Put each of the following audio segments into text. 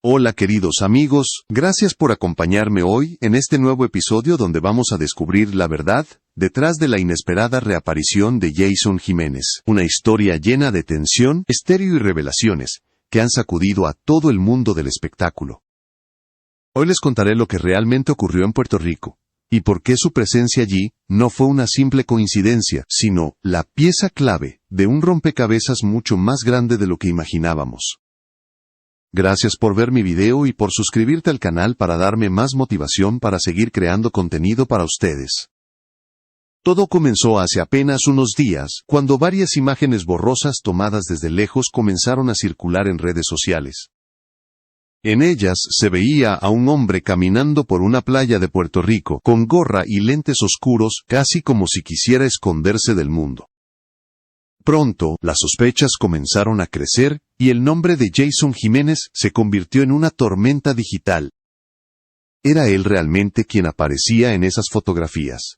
Hola queridos amigos, gracias por acompañarme hoy en este nuevo episodio donde vamos a descubrir la verdad detrás de la inesperada reaparición de Jason Jiménez. Una historia llena de tensión, misterio y revelaciones que han sacudido a todo el mundo del espectáculo. Hoy les contaré lo que realmente ocurrió en Puerto Rico y por qué su presencia allí no fue una simple coincidencia, sino la pieza clave de un rompecabezas mucho más grande de lo que imaginábamos. Gracias por ver mi video y por suscribirte al canal para darme más motivación para seguir creando contenido para ustedes. Todo comenzó hace apenas unos días, cuando varias imágenes borrosas tomadas desde lejos comenzaron a circular en redes sociales. En ellas se veía a un hombre caminando por una playa de Puerto Rico, con gorra y lentes oscuros, casi como si quisiera esconderse del mundo. Pronto, las sospechas comenzaron a crecer, y el nombre de Jason Jiménez se convirtió en una tormenta digital. ¿Era él realmente quien aparecía en esas fotografías?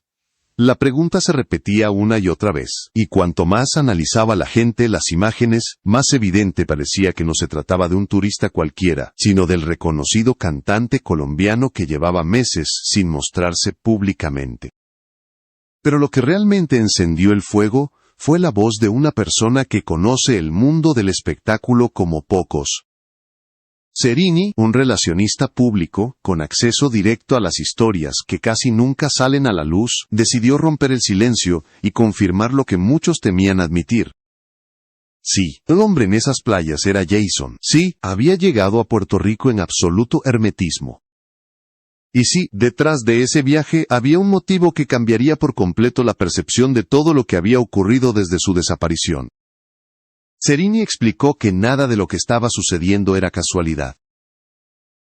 La pregunta se repetía una y otra vez, y cuanto más analizaba la gente las imágenes, más evidente parecía que no se trataba de un turista cualquiera, sino del reconocido cantante colombiano que llevaba meses sin mostrarse públicamente. Pero lo que realmente encendió el fuego fue la voz de una persona que conoce el mundo del espectáculo como pocos. Zerini, un relacionista público, con acceso directo a las historias que casi nunca salen a la luz, decidió romper el silencio y confirmar lo que muchos temían admitir. Sí, el hombre en esas playas era Jason. Sí, había llegado a Puerto Rico en absoluto hermetismo. Y sí, detrás de ese viaje había un motivo que cambiaría por completo la percepción de todo lo que había ocurrido desde su desaparición. Zerini explicó que nada de lo que estaba sucediendo era casualidad.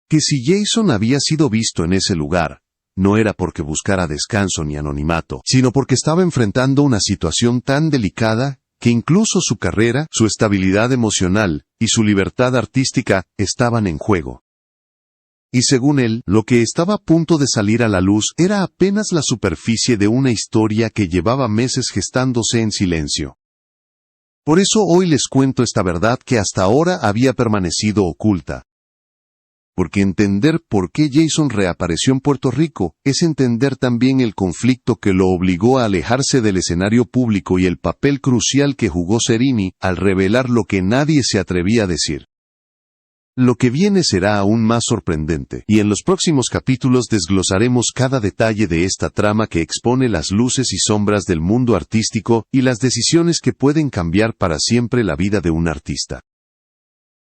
Que si Jason había sido visto en ese lugar, no era porque buscara descanso ni anonimato, sino porque estaba enfrentando una situación tan delicada que incluso su carrera, su estabilidad emocional y su libertad artística estaban en juego. Y según él, lo que estaba a punto de salir a la luz era apenas la superficie de una historia que llevaba meses gestándose en silencio. Por eso hoy les cuento esta verdad que hasta ahora había permanecido oculta. Porque entender por qué Jason reapareció en Puerto Rico es entender también el conflicto que lo obligó a alejarse del escenario público y el papel crucial que jugó Zerini al revelar lo que nadie se atrevía a decir. Lo que viene será aún más sorprendente, y en los próximos capítulos desglosaremos cada detalle de esta trama que expone las luces y sombras del mundo artístico y las decisiones que pueden cambiar para siempre la vida de un artista.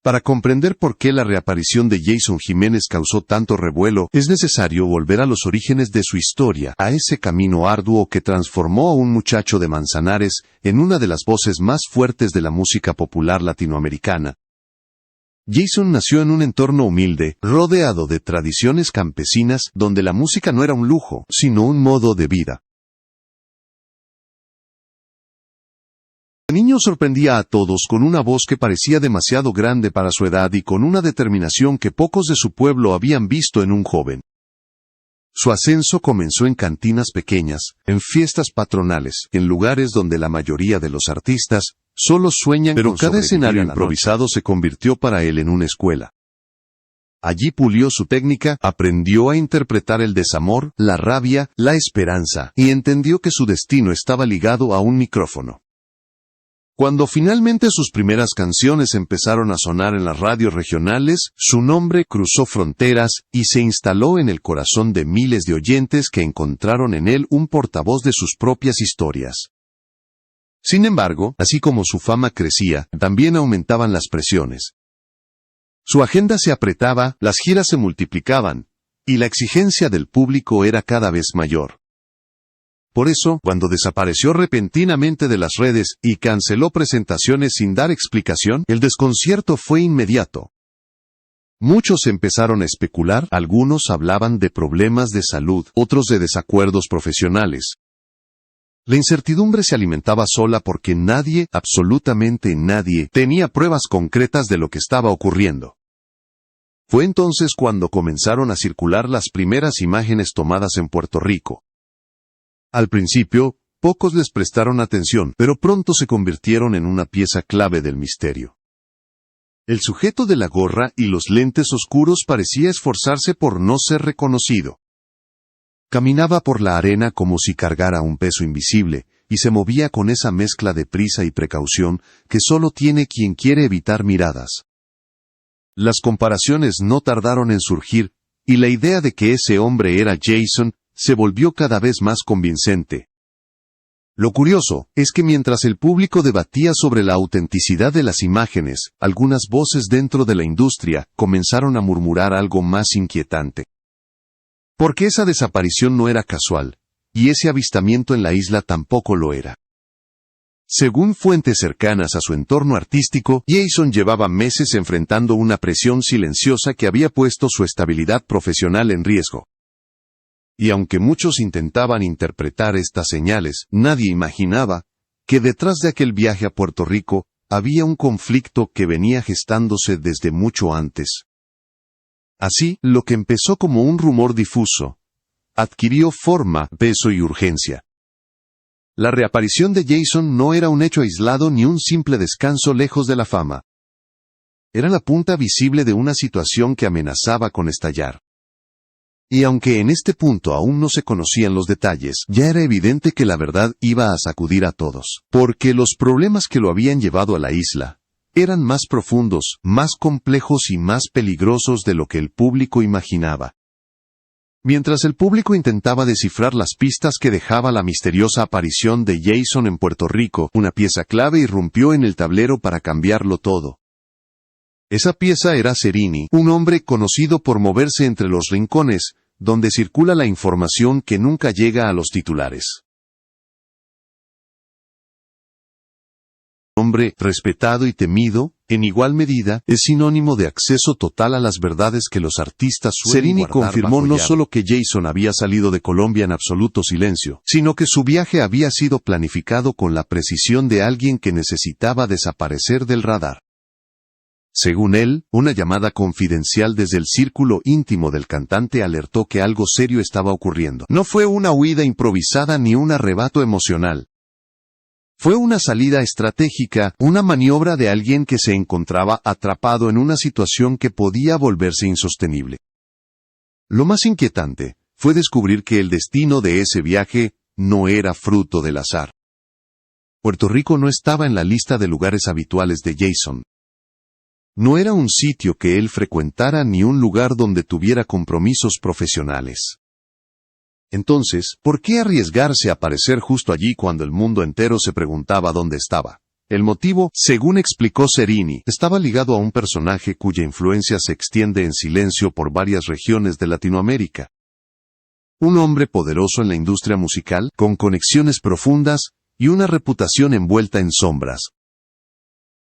Para comprender por qué la reaparición de Jason Jiménez causó tanto revuelo, es necesario volver a los orígenes de su historia, a ese camino arduo que transformó a un muchacho de Manzanares en una de las voces más fuertes de la música popular latinoamericana. Jason nació en un entorno humilde, rodeado de tradiciones campesinas, donde la música no era un lujo, sino un modo de vida. El niño sorprendía a todos con una voz que parecía demasiado grande para su edad y con una determinación que pocos de su pueblo habían visto en un joven. Su ascenso comenzó en cantinas pequeñas, en fiestas patronales, en lugares donde la mayoría de los artistas solo sueñan con sobrevivir. Pero cada escenario improvisado se convirtió para él en una escuela. Allí pulió su técnica, aprendió a interpretar el desamor, la rabia, la esperanza, y entendió que su destino estaba ligado a un micrófono. Cuando finalmente sus primeras canciones empezaron a sonar en las radios regionales, su nombre cruzó fronteras y se instaló en el corazón de miles de oyentes que encontraron en él un portavoz de sus propias historias. Sin embargo, así como su fama crecía, también aumentaban las presiones. Su agenda se apretaba, las giras se multiplicaban, y la exigencia del público era cada vez mayor. Por eso, cuando desapareció repentinamente de las redes y canceló presentaciones sin dar explicación, el desconcierto fue inmediato. Muchos empezaron a especular, algunos hablaban de problemas de salud, otros de desacuerdos profesionales. La incertidumbre se alimentaba sola porque nadie, absolutamente nadie, tenía pruebas concretas de lo que estaba ocurriendo. Fue entonces cuando comenzaron a circular las primeras imágenes tomadas en Puerto Rico. Al principio, pocos les prestaron atención, pero pronto se convirtieron en una pieza clave del misterio. El sujeto de la gorra y los lentes oscuros parecía esforzarse por no ser reconocido. Caminaba por la arena como si cargara un peso invisible, y se movía con esa mezcla de prisa y precaución que solo tiene quien quiere evitar miradas. Las comparaciones no tardaron en surgir, y la idea de que ese hombre era Jason se volvió cada vez más convincente. Lo curioso es que mientras el público debatía sobre la autenticidad de las imágenes, algunas voces dentro de la industria comenzaron a murmurar algo más inquietante. Porque esa desaparición no era casual, y ese avistamiento en la isla tampoco lo era. Según fuentes cercanas a su entorno artístico, Jason llevaba meses enfrentando una presión silenciosa que había puesto su estabilidad profesional en riesgo. Y aunque muchos intentaban interpretar estas señales, nadie imaginaba que detrás de aquel viaje a Puerto Rico había un conflicto que venía gestándose desde mucho antes. Así, lo que empezó como un rumor difuso, adquirió forma, peso y urgencia. La reaparición de Jason no era un hecho aislado ni un simple descanso lejos de la fama. Era la punta visible de una situación que amenazaba con estallar. Y aunque en este punto aún no se conocían los detalles, ya era evidente que la verdad iba a sacudir a todos, porque los problemas que lo habían llevado a la isla eran más profundos, más complejos y más peligrosos de lo que el público imaginaba. Mientras el público intentaba descifrar las pistas que dejaba la misteriosa aparición de Jason en Puerto Rico, una pieza clave irrumpió en el tablero para cambiarlo todo. Esa pieza era Serini, un hombre conocido por moverse entre los rincones, donde circula la información que nunca llega a los titulares. Un hombre respetado y temido, en igual medida, es sinónimo de acceso total a las verdades que los artistas suelen guardar. Serini confirmó no solo que Jason había salido de Colombia en absoluto silencio, sino que su viaje había sido planificado con la precisión de alguien que necesitaba desaparecer del radar. Según él, una llamada confidencial desde el círculo íntimo del cantante alertó que algo serio estaba ocurriendo. No fue una huida improvisada ni un arrebato emocional. Fue una salida estratégica, una maniobra de alguien que se encontraba atrapado en una situación que podía volverse insostenible. Lo más inquietante fue descubrir que el destino de ese viaje no era fruto del azar. Puerto Rico no estaba en la lista de lugares habituales de Jason. No era un sitio que él frecuentara ni un lugar donde tuviera compromisos profesionales. Entonces, ¿por qué arriesgarse a aparecer justo allí cuando el mundo entero se preguntaba dónde estaba? El motivo, según explicó Serini, estaba ligado a un personaje cuya influencia se extiende en silencio por varias regiones de Latinoamérica. Un hombre poderoso en la industria musical, con conexiones profundas y una reputación envuelta en sombras.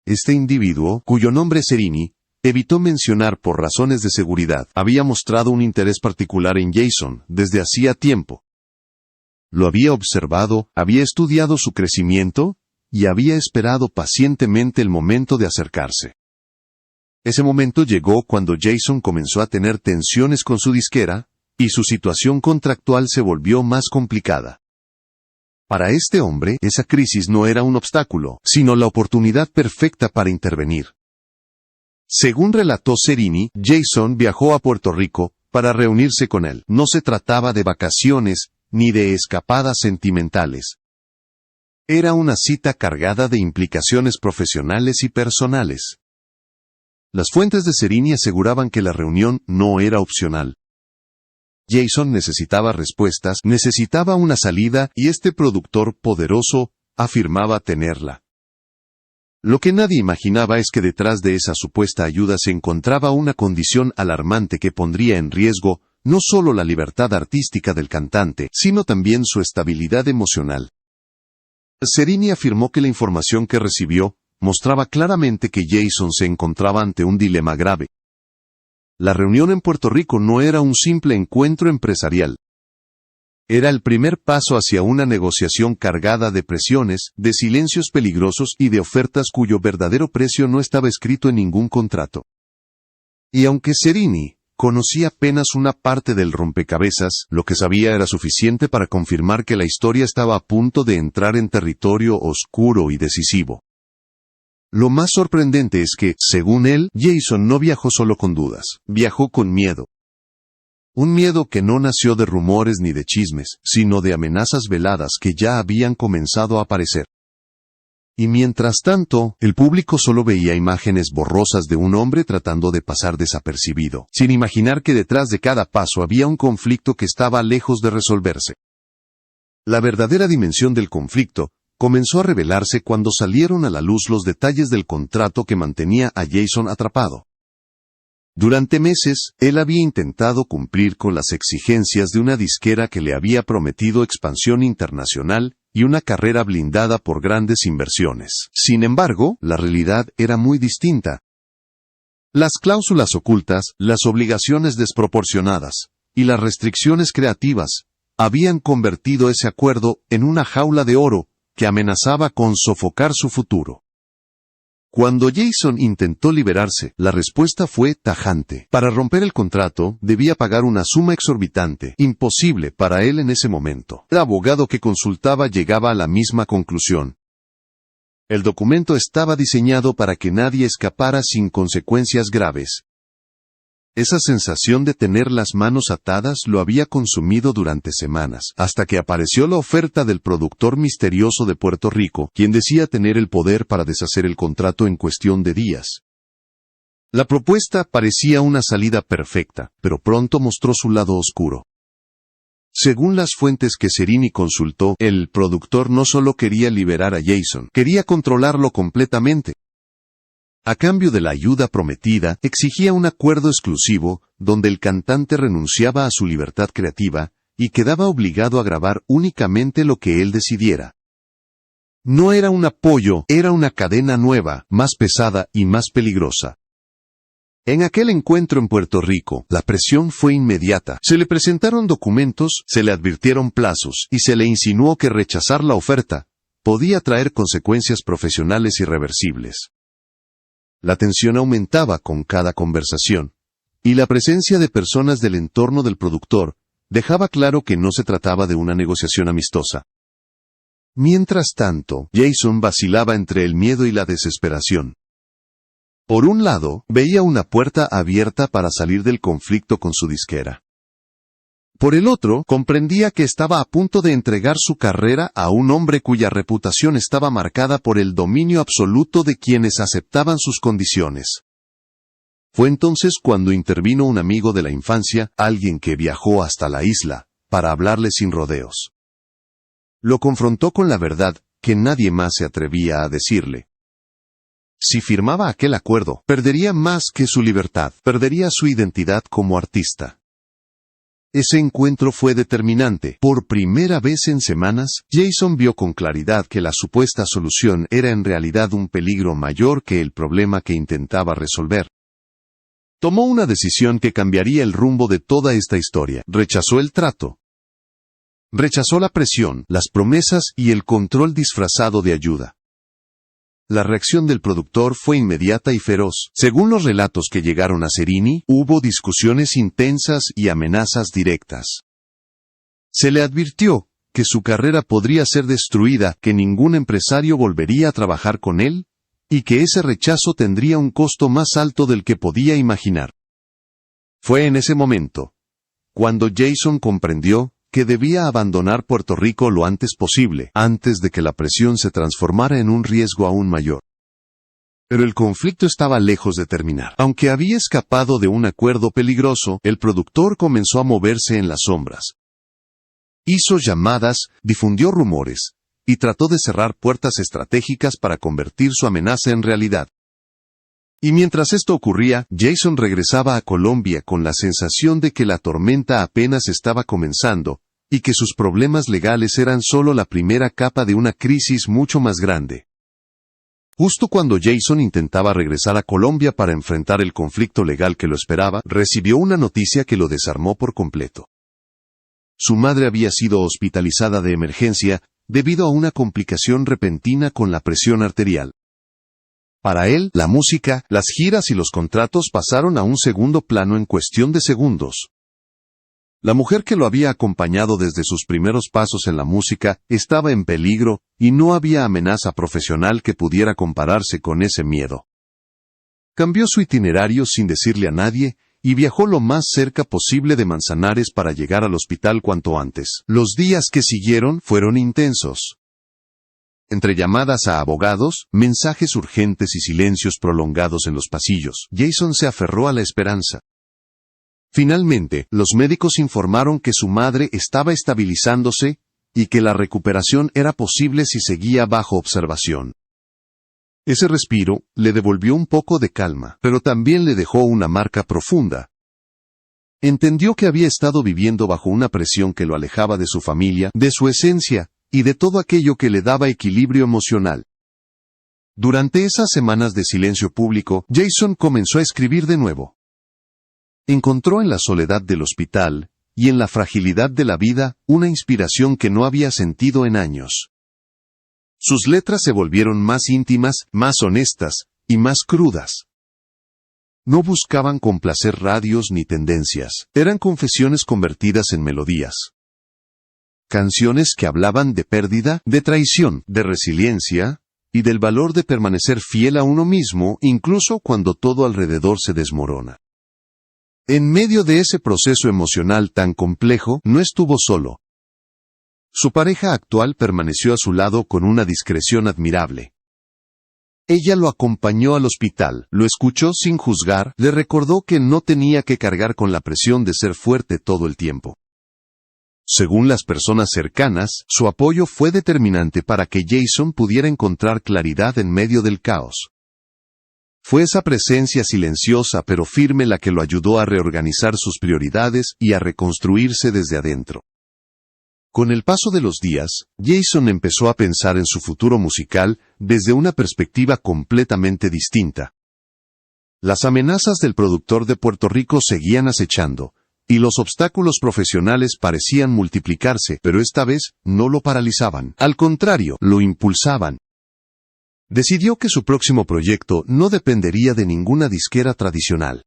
Este individuo, cuyo nombre es Serini, evitó mencionar por razones de seguridad, había mostrado un interés particular en Jason desde hacía tiempo. Lo había observado, había estudiado su crecimiento, y había esperado pacientemente el momento de acercarse. Ese momento llegó cuando Jason comenzó a tener tensiones con su disquera, y su situación contractual se volvió más complicada. Para este hombre, esa crisis no era un obstáculo, sino la oportunidad perfecta para intervenir. Según relató Serini, Jason viajó a Puerto Rico para reunirse con él. No se trataba de vacaciones, ni de escapadas sentimentales. Era una cita cargada de implicaciones profesionales y personales. Las fuentes de Serini aseguraban que la reunión no era opcional. Jason necesitaba respuestas, necesitaba una salida, y este productor poderoso afirmaba tenerla. Lo que nadie imaginaba es que detrás de esa supuesta ayuda se encontraba una condición alarmante que pondría en riesgo no solo la libertad artística del cantante, sino también su estabilidad emocional. Serini afirmó que la información que recibió mostraba claramente que Jason se encontraba ante un dilema grave. La reunión en Puerto Rico no era un simple encuentro empresarial. Era el primer paso hacia una negociación cargada de presiones, de silencios peligrosos y de ofertas cuyo verdadero precio no estaba escrito en ningún contrato. Y aunque Serini conocía apenas una parte del rompecabezas, lo que sabía era suficiente para confirmar que la historia estaba a punto de entrar en territorio oscuro y decisivo. Lo más sorprendente es que, según él, Jason no viajó solo con dudas, viajó con miedo. Un miedo que no nació de rumores ni de chismes, sino de amenazas veladas que ya habían comenzado a aparecer. Y mientras tanto, el público solo veía imágenes borrosas de un hombre tratando de pasar desapercibido, sin imaginar que detrás de cada paso había un conflicto que estaba lejos de resolverse. La verdadera dimensión del conflicto comenzó a revelarse cuando salieron a la luz los detalles del contrato que mantenía a Jason atrapado. Durante meses, él había intentado cumplir con las exigencias de una disquera que le había prometido expansión internacional y una carrera blindada por grandes inversiones. Sin embargo, la realidad era muy distinta. Las cláusulas ocultas, las obligaciones desproporcionadas y las restricciones creativas habían convertido ese acuerdo en una jaula de oro que amenazaba con sofocar su futuro. Cuando Jason intentó liberarse, la respuesta fue tajante. Para romper el contrato, debía pagar una suma exorbitante, imposible para él en ese momento. El abogado que consultaba llegaba a la misma conclusión. El documento estaba diseñado para que nadie escapara sin consecuencias graves. Esa sensación de tener las manos atadas lo había consumido durante semanas, hasta que apareció la oferta del productor misterioso de Puerto Rico, quien decía tener el poder para deshacer el contrato en cuestión de días. La propuesta parecía una salida perfecta, pero pronto mostró su lado oscuro. Según las fuentes que Cerini consultó, el productor no solo quería liberar a Jason, quería controlarlo completamente. A cambio de la ayuda prometida, exigía un acuerdo exclusivo, donde el cantante renunciaba a su libertad creativa, y quedaba obligado a grabar únicamente lo que él decidiera. No era un apoyo, era una cadena nueva, más pesada y más peligrosa. En aquel encuentro en Puerto Rico, la presión fue inmediata. Se le presentaron documentos, se le advirtieron plazos, y se le insinuó que rechazar la oferta podía traer consecuencias profesionales irreversibles. La tensión aumentaba con cada conversación, y la presencia de personas del entorno del productor dejaba claro que no se trataba de una negociación amistosa. Mientras tanto, Jason vacilaba entre el miedo y la desesperación. Por un lado, veía una puerta abierta para salir del conflicto con su disquera. Por el otro, comprendía que estaba a punto de entregar su carrera a un hombre cuya reputación estaba marcada por el dominio absoluto de quienes aceptaban sus condiciones. Fue entonces cuando intervino un amigo de la infancia, alguien que viajó hasta la isla, para hablarle sin rodeos. Lo confrontó con la verdad, que nadie más se atrevía a decirle. Si firmaba aquel acuerdo, perdería más que su libertad, perdería su identidad como artista. Ese encuentro fue determinante. Por primera vez en semanas, Jason vio con claridad que la supuesta solución era en realidad un peligro mayor que el problema que intentaba resolver. Tomó una decisión que cambiaría el rumbo de toda esta historia. Rechazó el trato. Rechazó la presión, las promesas y el control disfrazado de ayuda. La reacción del productor fue inmediata y feroz. Según los relatos que llegaron a Cerini, hubo discusiones intensas y amenazas directas. Se le advirtió que su carrera podría ser destruida, que ningún empresario volvería a trabajar con él, y que ese rechazo tendría un costo más alto del que podía imaginar. Fue en ese momento, cuando Jason comprendió que debía abandonar Puerto Rico lo antes posible, antes de que la presión se transformara en un riesgo aún mayor. Pero el conflicto estaba lejos de terminar. Aunque había escapado de un acuerdo peligroso, el productor comenzó a moverse en las sombras. Hizo llamadas, difundió rumores, y trató de cerrar puertas estratégicas para convertir su amenaza en realidad. Y mientras esto ocurría, Jason regresaba a Colombia con la sensación de que la tormenta apenas estaba comenzando, y que sus problemas legales eran solo la primera capa de una crisis mucho más grande. Justo cuando Jason intentaba regresar a Colombia para enfrentar el conflicto legal que lo esperaba, recibió una noticia que lo desarmó por completo. Su madre había sido hospitalizada de emergencia debido a una complicación repentina con la presión arterial. Para él, la música, las giras y los contratos pasaron a un segundo plano en cuestión de segundos. La mujer que lo había acompañado desde sus primeros pasos en la música estaba en peligro y no había amenaza profesional que pudiera compararse con ese miedo. Cambió su itinerario sin decirle a nadie y viajó lo más cerca posible de Manzanares para llegar al hospital cuanto antes. Los días que siguieron fueron intensos. Entre llamadas a abogados, mensajes urgentes y silencios prolongados en los pasillos, Jason se aferró a la esperanza. Finalmente, los médicos informaron que su madre estaba estabilizándose y que la recuperación era posible si seguía bajo observación. Ese respiro le devolvió un poco de calma, pero también le dejó una marca profunda. Entendió que había estado viviendo bajo una presión que lo alejaba de su familia, de su esencia, y de todo aquello que le daba equilibrio emocional. Durante esas semanas de silencio público, Jason comenzó a escribir de nuevo. Encontró en la soledad del hospital, y en la fragilidad de la vida, una inspiración que no había sentido en años. Sus letras se volvieron más íntimas, más honestas, y más crudas. No buscaban complacer radios ni tendencias, eran confesiones convertidas en melodías. Canciones que hablaban de pérdida, de traición, de resiliencia, y del valor de permanecer fiel a uno mismo, incluso cuando todo alrededor se desmorona. En medio de ese proceso emocional tan complejo, no estuvo solo. Su pareja actual permaneció a su lado con una discreción admirable. Ella lo acompañó al hospital, lo escuchó sin juzgar, le recordó que no tenía que cargar con la presión de ser fuerte todo el tiempo. Según las personas cercanas, su apoyo fue determinante para que Jason pudiera encontrar claridad en medio del caos. Fue esa presencia silenciosa pero firme la que lo ayudó a reorganizar sus prioridades y a reconstruirse desde adentro. Con el paso de los días, Jason empezó a pensar en su futuro musical desde una perspectiva completamente distinta. Las amenazas del productor de Puerto Rico seguían acechando, y los obstáculos profesionales parecían multiplicarse, pero esta vez no lo paralizaban. Al contrario, lo impulsaban. Decidió que su próximo proyecto no dependería de ninguna disquera tradicional.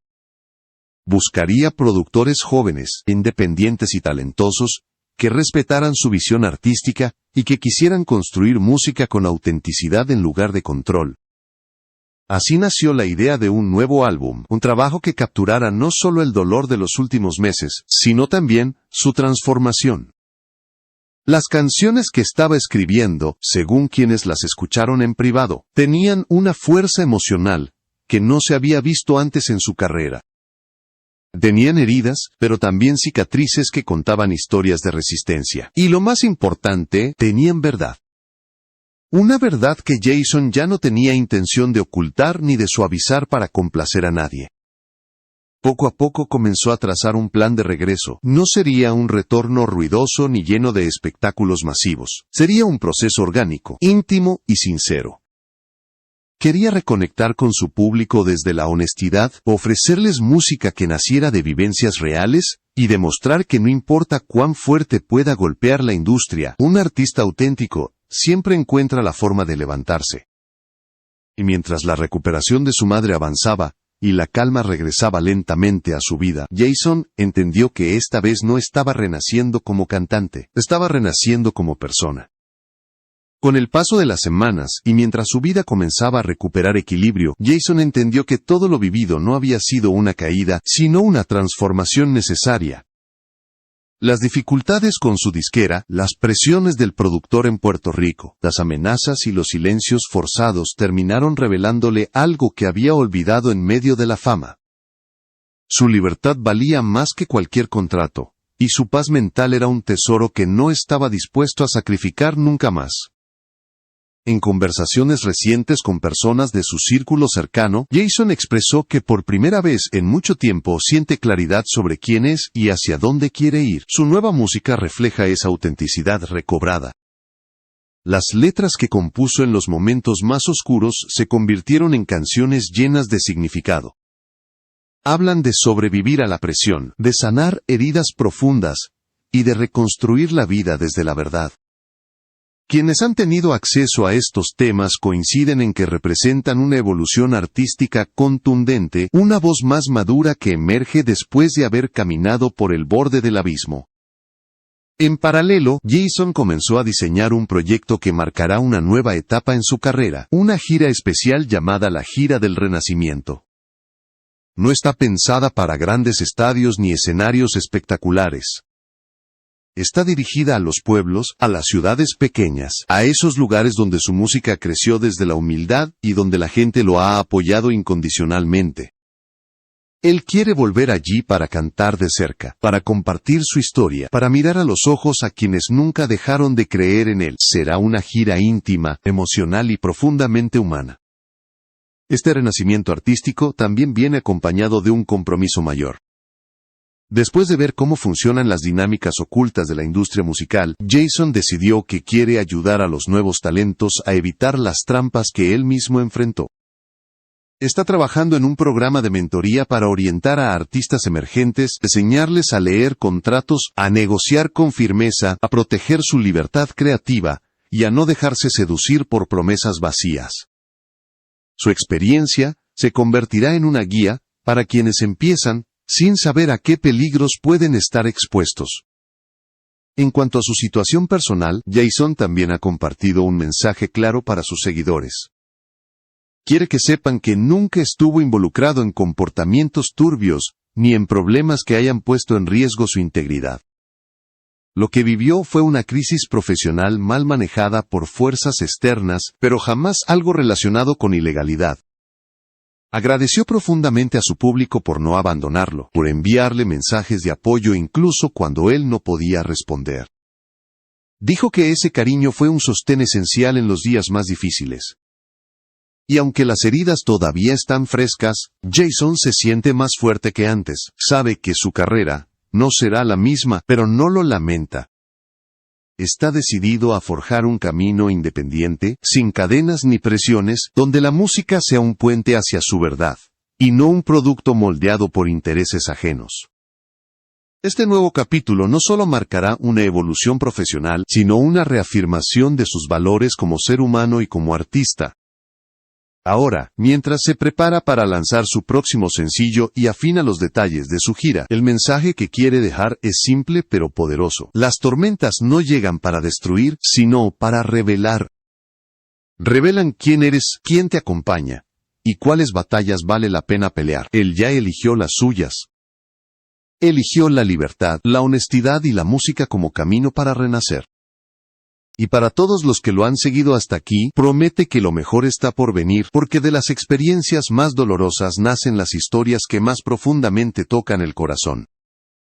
Buscaría productores jóvenes, independientes y talentosos, que respetaran su visión artística y que quisieran construir música con autenticidad en lugar de control. Así nació la idea de un nuevo álbum, un trabajo que capturara no solo el dolor de los últimos meses, sino también su transformación. Las canciones que estaba escribiendo, según quienes las escucharon en privado, tenían una fuerza emocional que no se había visto antes en su carrera. Tenían heridas, pero también cicatrices que contaban historias de resistencia. Y lo más importante, tenían verdad. Una verdad que Jason ya no tenía intención de ocultar ni de suavizar para complacer a nadie. Poco a poco comenzó a trazar un plan de regreso. No sería un retorno ruidoso ni lleno de espectáculos masivos. Sería un proceso orgánico, íntimo y sincero. Quería reconectar con su público desde la honestidad, ofrecerles música que naciera de vivencias reales, y demostrar que no importa cuán fuerte pueda golpear la industria, un artista auténtico siempre encuentra la forma de levantarse. Y mientras la recuperación de su madre avanzaba, y la calma regresaba lentamente a su vida, Jason entendió que esta vez no estaba renaciendo como cantante, estaba renaciendo como persona. Con el paso de las semanas, y mientras su vida comenzaba a recuperar equilibrio, Jason entendió que todo lo vivido no había sido una caída, sino una transformación necesaria. Las dificultades con su disquera, las presiones del productor en Puerto Rico, las amenazas y los silencios forzados terminaron revelándole algo que había olvidado en medio de la fama. Su libertad valía más que cualquier contrato, y su paz mental era un tesoro que no estaba dispuesto a sacrificar nunca más. En conversaciones recientes con personas de su círculo cercano, Jason expresó que por primera vez en mucho tiempo siente claridad sobre quién es y hacia dónde quiere ir. Su nueva música refleja esa autenticidad recobrada. Las letras que compuso en los momentos más oscuros se convirtieron en canciones llenas de significado. Hablan de sobrevivir a la presión, de sanar heridas profundas y de reconstruir la vida desde la verdad. Quienes han tenido acceso a estos temas coinciden en que representan una evolución artística contundente, una voz más madura que emerge después de haber caminado por el borde del abismo. En paralelo, Jason comenzó a diseñar un proyecto que marcará una nueva etapa en su carrera, una gira especial llamada la Gira del Renacimiento. No está pensada para grandes estadios ni escenarios espectaculares. Está dirigida a los pueblos, a las ciudades pequeñas, a esos lugares donde su música creció desde la humildad y donde la gente lo ha apoyado incondicionalmente. Él quiere volver allí para cantar de cerca, para compartir su historia, para mirar a los ojos a quienes nunca dejaron de creer en él. Será una gira íntima, emocional y profundamente humana. Este renacimiento artístico también viene acompañado de un compromiso mayor. Después de ver cómo funcionan las dinámicas ocultas de la industria musical, Jason decidió que quiere ayudar a los nuevos talentos a evitar las trampas que él mismo enfrentó. Está trabajando en un programa de mentoría para orientar a artistas emergentes, enseñarles a leer contratos, a negociar con firmeza, a proteger su libertad creativa y a no dejarse seducir por promesas vacías. Su experiencia se convertirá en una guía para quienes empiezan sin saber a qué peligros pueden estar expuestos. En cuanto a su situación personal, Jason también ha compartido un mensaje claro para sus seguidores. Quiere que sepan que nunca estuvo involucrado en comportamientos turbios, ni en problemas que hayan puesto en riesgo su integridad. Lo que vivió fue una crisis profesional mal manejada por fuerzas externas, pero jamás algo relacionado con ilegalidad. Agradeció profundamente a su público por no abandonarlo, por enviarle mensajes de apoyo incluso cuando él no podía responder. Dijo que ese cariño fue un sostén esencial en los días más difíciles. Y aunque las heridas todavía están frescas, Jason se siente más fuerte que antes. Sabe que su carrera no será la misma, pero no lo lamenta. Está decidido a forjar un camino independiente, sin cadenas ni presiones, donde la música sea un puente hacia su verdad, y no un producto moldeado por intereses ajenos. Este nuevo capítulo no solo marcará una evolución profesional, sino una reafirmación de sus valores como ser humano y como artista. Ahora, mientras se prepara para lanzar su próximo sencillo y afina los detalles de su gira, el mensaje que quiere dejar es simple pero poderoso. Las tormentas no llegan para destruir, sino para revelar. Revelan quién eres, quién te acompaña, y cuáles batallas vale la pena pelear. Él ya eligió las suyas. Eligió la libertad, la honestidad y la música como camino para renacer. Y para todos los que lo han seguido hasta aquí, promete que lo mejor está por venir, porque de las experiencias más dolorosas nacen las historias que más profundamente tocan el corazón.